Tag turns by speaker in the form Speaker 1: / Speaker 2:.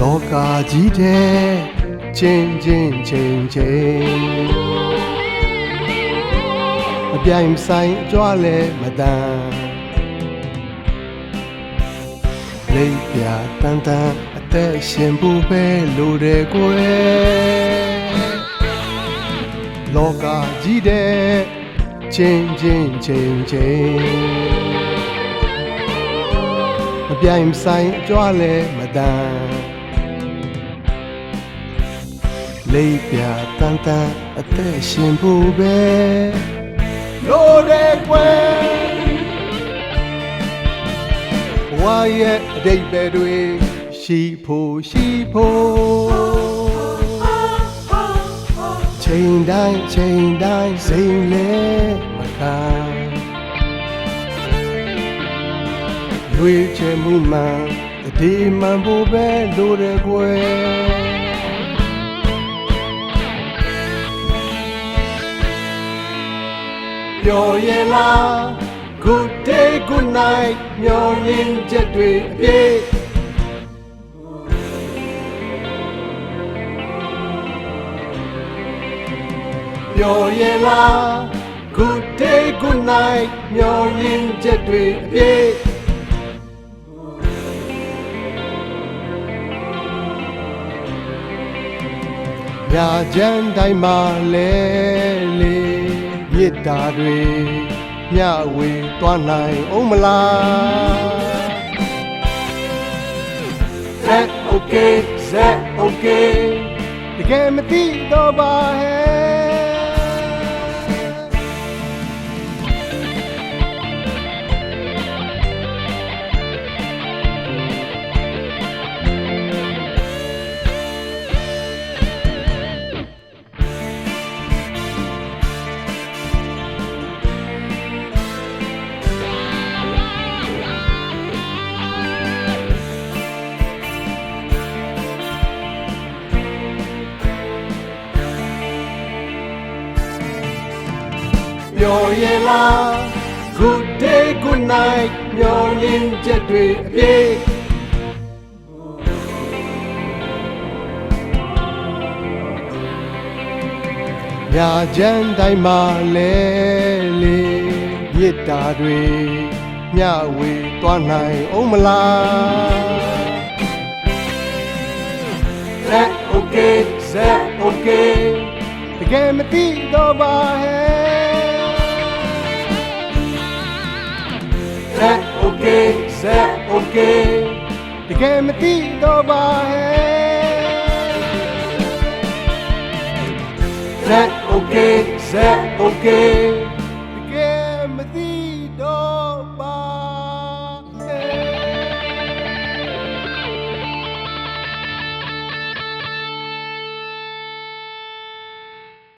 Speaker 1: လောကကြီးတဲ့ချင်းချင်းချင်းချင်းမပြိုင်ဆိုင်ကြွားလဲမတန်လိပ်ပြတန်တန်အသက်ရှင်ဖို့ပဲလိုတယ်ကွယ်လောကကြီးတဲ့ချင်းချင်းချင်းချင်းမပြိုင်ဆိုင်ကြွားလဲမတန်လိပ်ပြတန်တန်အသက်ရှင်ဖို့ပဲလိုတယ်ကွယ်ဝါရဲ့အတိတ်ပဲတွေရှိဖို့ချိန်တိုင်းစိမ်လဲမခံရွေးချယ်မှုမှန်တည်မှန်ဖို့ပဲလိုတယ်ကွယ်ပျော်ရလား Good day good night မျောလင်းချက်တွေအပြည့်ပျော်ရလား Good day good night မျောလင်းချက်တွေအပြည့်ညာချမ်းတိုင်းမှာလဲလေမြစ်တာတွေမျှဝေသွားနိုင်အောင်မလား That okay တကယ်မသိတော့ပါဟဲ့ပျော်ရလား Good day good night မျောလင်းချက်တွေအပြည့်ညာချမ်းတိုင်းမှာလဲလေမြစ်တာတွေမျှဝေသွားနိုင်အောင်မလား That okay တကယ်မသိတော့ပါဟဲ့That okay တကယ်မသိတော့ပါဟဲ့ That okay